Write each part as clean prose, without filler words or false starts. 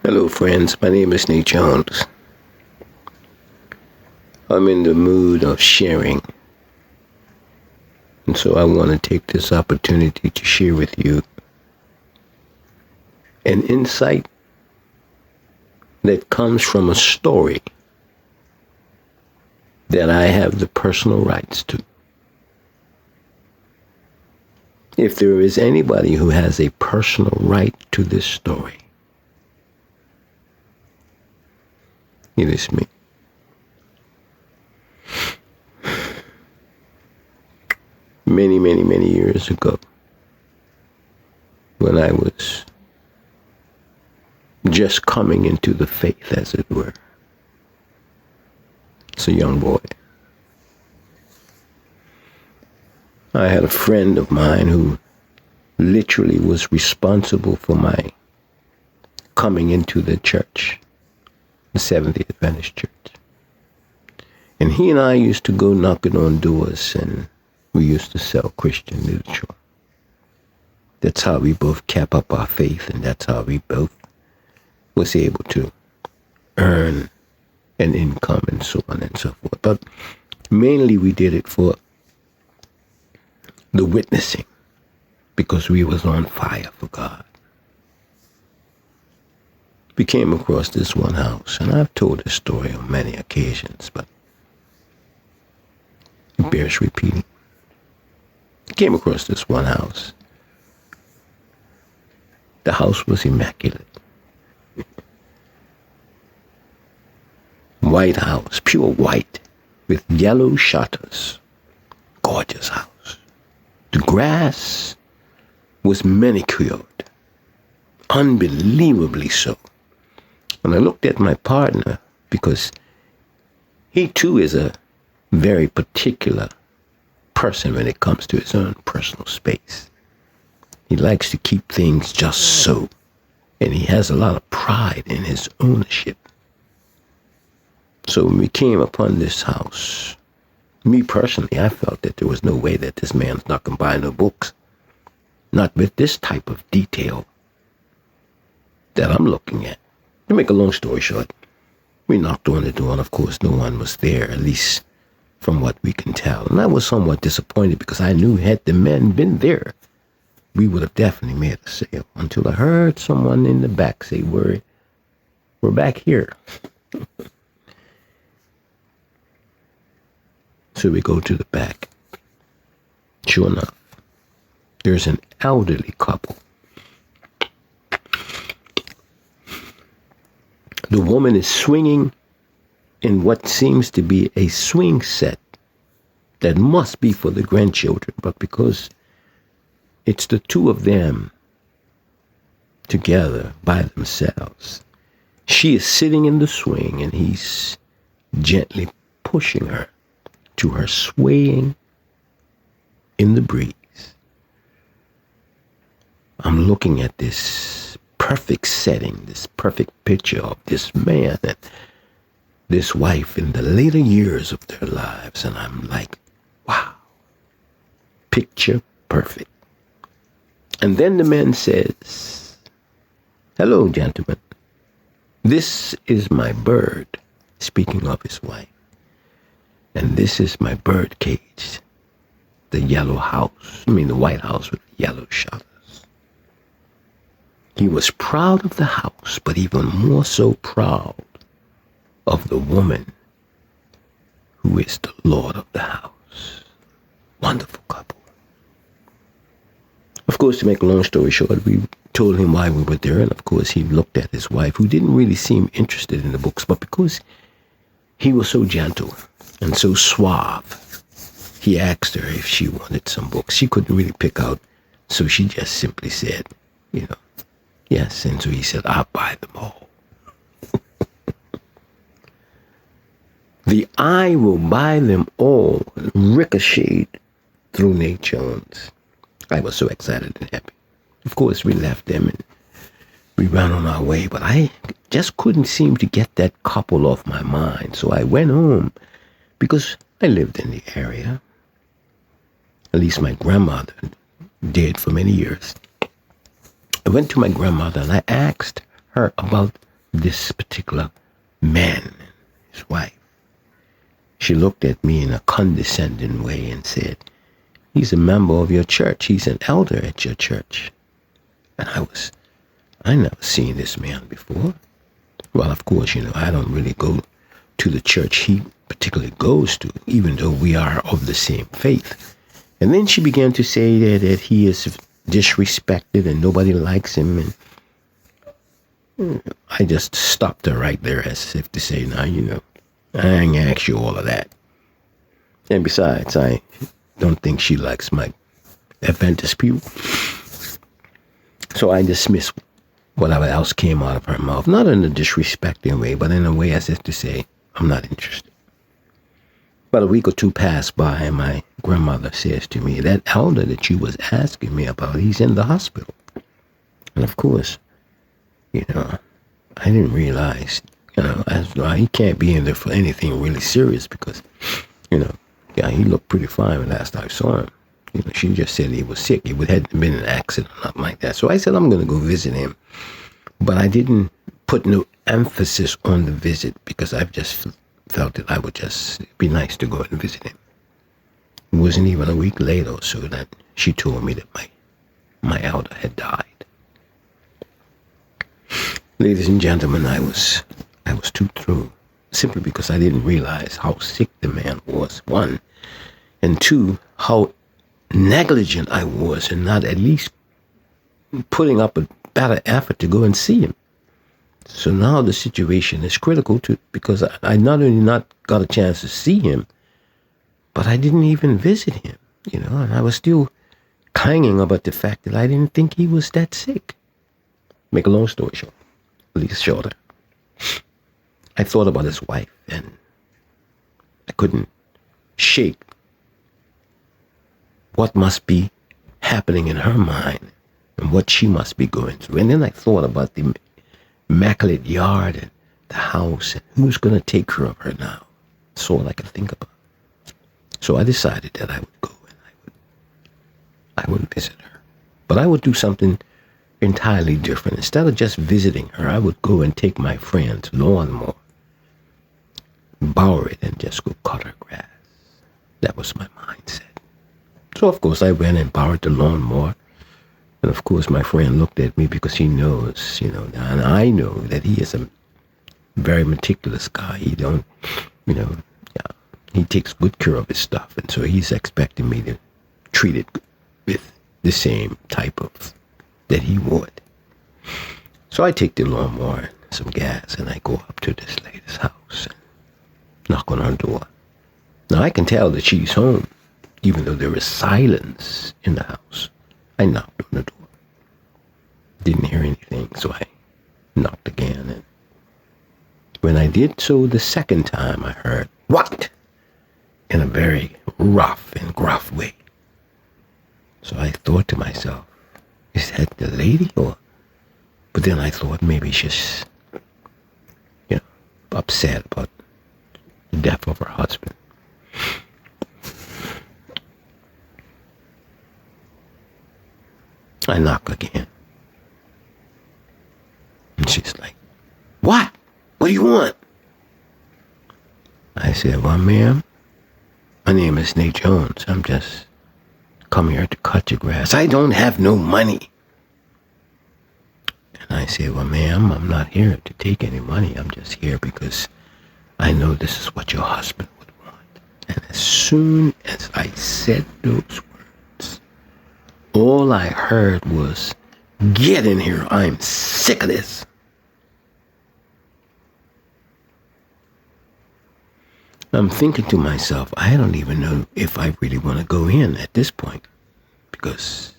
Hello, friends. My name is Nate Jones. I'm in the mood of sharing. And so I want to take this opportunity to share with you an insight that comes from a story that I have the personal rights to. If there is anybody who has a personal right to this story, it is me. Many years ago, when I was just coming into the faith, as it were, as a young boy, I had a friend of mine who literally was responsible for my coming into the church, the Seventh-day Adventist Church. And he and I used to go knocking on doors, and we used to sell Christian literature. That's how we both kept up our faith, and that's how we both was able to earn an income and so on and so forth. But mainly we did it for the witnessing, because we was on fire for God. We came across this one house, and I've told this story on many occasions, but it bears repeating. Came across this one house. The house was immaculate. White house, pure white, with yellow shutters. Gorgeous house. The grass was manicured, unbelievably so. And I looked at my partner, because he too is a very particular person when it comes to his own personal space. He likes to keep things just so, and he has a lot of pride in his ownership. So when we came upon this house, me personally, I felt that there was no way that this man's not going to buy no books. Not with this type of detail that I'm looking at. To make a long story short, we knocked on the door, and of course no one was there, at least from what we can tell. And I was somewhat disappointed, because I knew had the men been there, we would have definitely made a sale, until I heard someone in the back say, we're back here. So we go to the back. Sure enough, there's an elderly couple. The woman is swinging in what seems to be a swing set that must be for the grandchildren, but because it's the two of them together by themselves, she is sitting in the swing, and he's gently pushing her to her, swaying in the breeze. I'm looking at this perfect setting, this perfect picture of this man and this wife in the later years of their lives, and I'm like, wow, picture perfect. And then the man says, hello, gentlemen. This is my bird, speaking of his wife. And this is my bird cage, the the white house with yellow shutters. He was proud of the house, but even more so proud of the woman who is the Lord of the house. Wonderful couple. Of course, to make a long story short, we told him why we were there, and of course he looked at his wife, who didn't really seem interested in the books, but because he was so gentle and so suave, he asked her if she wanted some books. She couldn't really pick out, so she just simply said, yes. And so he said, I'll buy them all. The I will buy them all ricocheted through Nate Jones. I was so excited and happy. Of course, we left them and we ran on our way, but I just couldn't seem to get that couple off my mind. So I went home, because I lived in the area. At least my grandmother did for many years. I went to my grandmother and I asked her about this particular man and his wife. She looked at me in a condescending way and said, "He's a member of your church. He's an elder at your church." And I never seen this man before. Well, of course, I don't really go to the church he particularly goes to, even though we are of the same faith. And then she began to say that he is disrespected and nobody likes him. And I just stopped her right there as if to say, now, I ain't ask you all of that. And besides, I don't think she likes my Adventist people. So I dismissed whatever else came out of her mouth, not in a disrespecting way, but in a way as if to say, I'm not interested. About a week or two passed by, and my grandmother says to me, that elder that you was asking me about, he's in the hospital. And of course, I didn't realize, he can't be in there for anything really serious because, he looked pretty fine when last I saw him. She just said he was sick. It hadn't been an accident or nothing like that. So I said, I'm going to go visit him. But I didn't put no emphasis on the visit because I just felt that I would just be nice to go and visit him. It wasn't even a week later or so that she told me that my elder had died. Ladies and gentlemen, I was too through, simply because I didn't realize how sick the man was, one, and two, how negligent I was in not at least putting up a better effort to go and see him. So now the situation is critical because I not only not got a chance to see him, but I didn't even visit him, and I was still clanging about the fact that I didn't think he was that sick. Make a long story short, at least shorter. I thought about his wife, and I couldn't shake what must be happening in her mind and what she must be going through. And then I thought about the immaculate yard and the house and who's going to take care of her now. That's all I could think about. So I decided that I would go and I would visit her. But I would do something entirely different. Instead of just visiting her, I would go and take my friend's lawnmower, borrow it, and just go cut her grass. That was my mindset. So, of course, I went and borrowed the lawnmower. And, of course, my friend looked at me because he knows, and I know that he is a very meticulous guy. He he takes good care of his stuff. And so he's expecting me to treat it with the same type of that he would. So I take the lawnmower and some gas, and I go up to this lady's house and knock on her door. Now, I can tell that she's home, even though there is silence in the house. I knocked on the door. Didn't hear anything, so I knocked again. And when I did so the second time, I heard, "What?" in a very rough and gruff way. So I thought to myself, is that the lady? But then I thought maybe she's, upset about the death of her husband. I knock again. And she's like, "What? What do you want?" I said, "Well, ma'am, my name is Nate Jones. I'm just come here to cut your grass. I don't have no money." And I said, "Well, ma'am, I'm not here to take any money. I'm just here because I know this is what your husband would want." And as soon as I said those words, all I heard was, "Get in here. I'm sick of this." I'm thinking to myself, I don't even know if I really want to go in at this point, because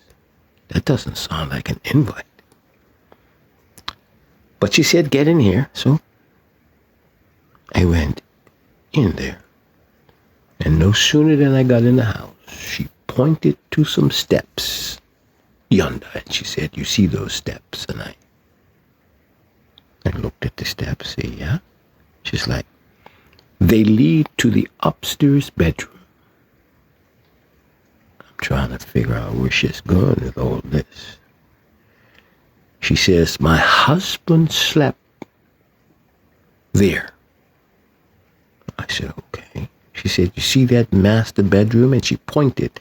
that doesn't sound like an invite. But she said, "Get in here." So I went in there. And no sooner than I got in the house, she pointed to some steps yonder. And she said, "You see those steps?" And I looked at the steps, say, "Yeah." She's like, "They lead to the upstairs bedroom." I'm trying to figure out where she's going with all this. She says, "My husband slept there. I said, okay. She said, you see that master bedroom? And she pointed,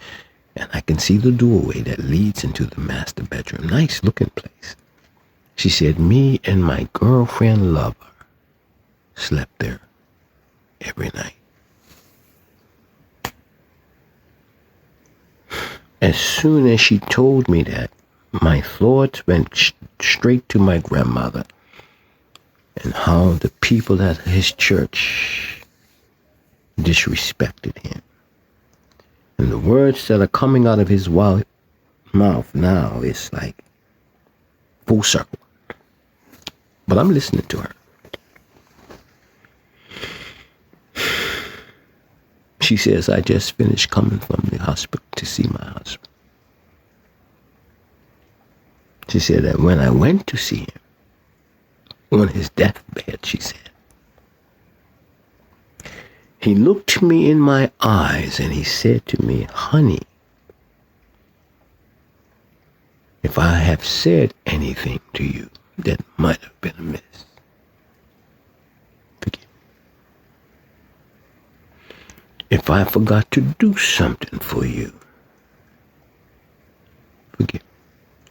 and I can see the doorway that leads into the master bedroom. Nice looking place. She said, me and my girlfriend lover slept there every night. As soon as she told me that, my thoughts went straight to my grandmother and how the people at his church disrespected him. And the words that are coming out of his mouth now is like full circle. But I'm listening to her. She says, I just finished coming from the hospital to see my husband. She said that when I went to see him, on his deathbed, she said, he looked me in my eyes and he said to me, honey, if I have said anything to you that might have been amiss, forgive me. If I forgot to do something for you, forgive me.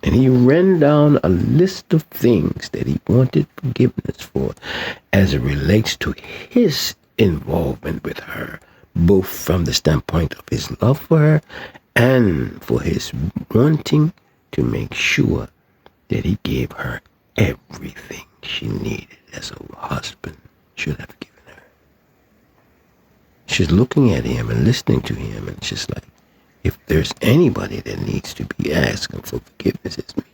And he ran down a list of things that he wanted forgiveness for as it relates to his involvement with her, both from the standpoint of his love for her and for his wanting to make sure that he gave her everything she needed as a husband should have given her. She's looking at him and listening to him, and she's like, if there's anybody that needs to be asking for forgiveness, it's me.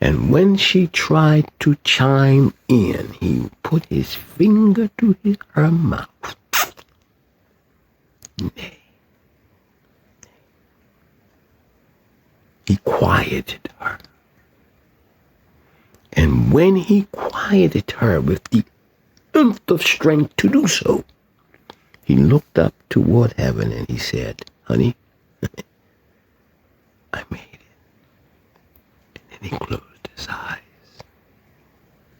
And when she tried to chime in, he put his finger to her mouth. Nay. He quieted her. And when he quieted her with the oomph of strength to do so, he looked up toward heaven and he said, honey, I made it. And then he closed his eyes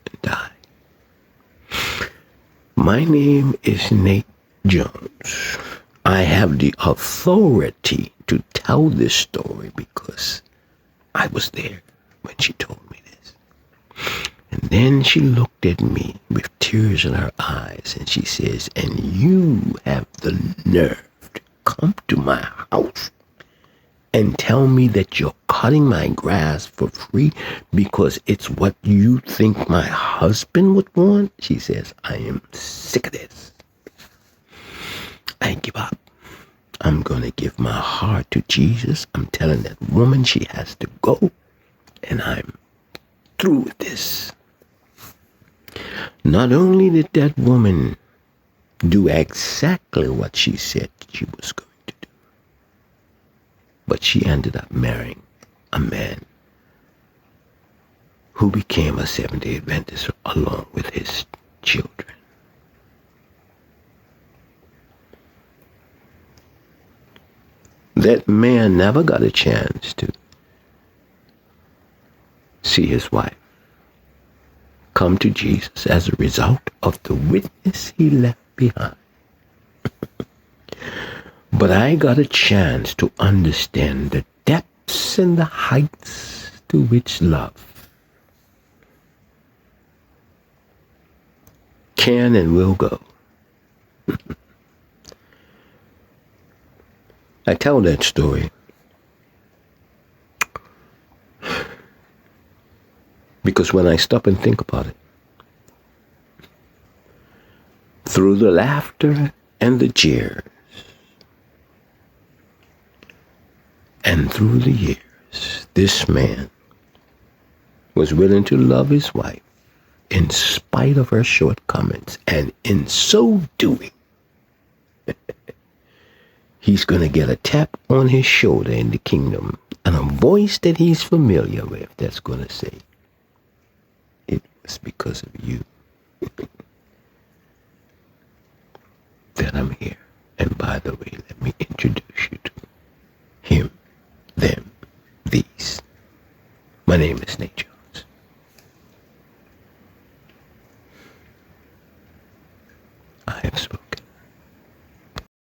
and died. My name is Nate Jones. I have the authority to tell this story because I was there when she told me this. And then she looked at me with tears in her eyes and she says, and you have the nerve to come to my house and tell me that you're cutting my grass for free because it's what you think my husband would want? She says, I am sick of this. I give up. I'm going to give my heart to Jesus. I'm telling that woman she has to go. And I'm through with this. Not only did that woman do exactly what she said she was going to do, but she ended up marrying a man who became a Seventh-day Adventist along with his children. That man never got a chance to see his wife come to Jesus as a result of the witness he left behind. But I got a chance to understand the depths and the heights to which love can and will go. I tell that story because when I stop and think about it, through the laughter and the jeers, and through the years, this man was willing to love his wife in spite of her shortcomings, and in so doing, he's going to get a tap on his shoulder in the kingdom and a voice that he's familiar with that's going to say, it was because of you that I'm here. And by the way, let me introduce you to him, them, these. My name is Nate Jones.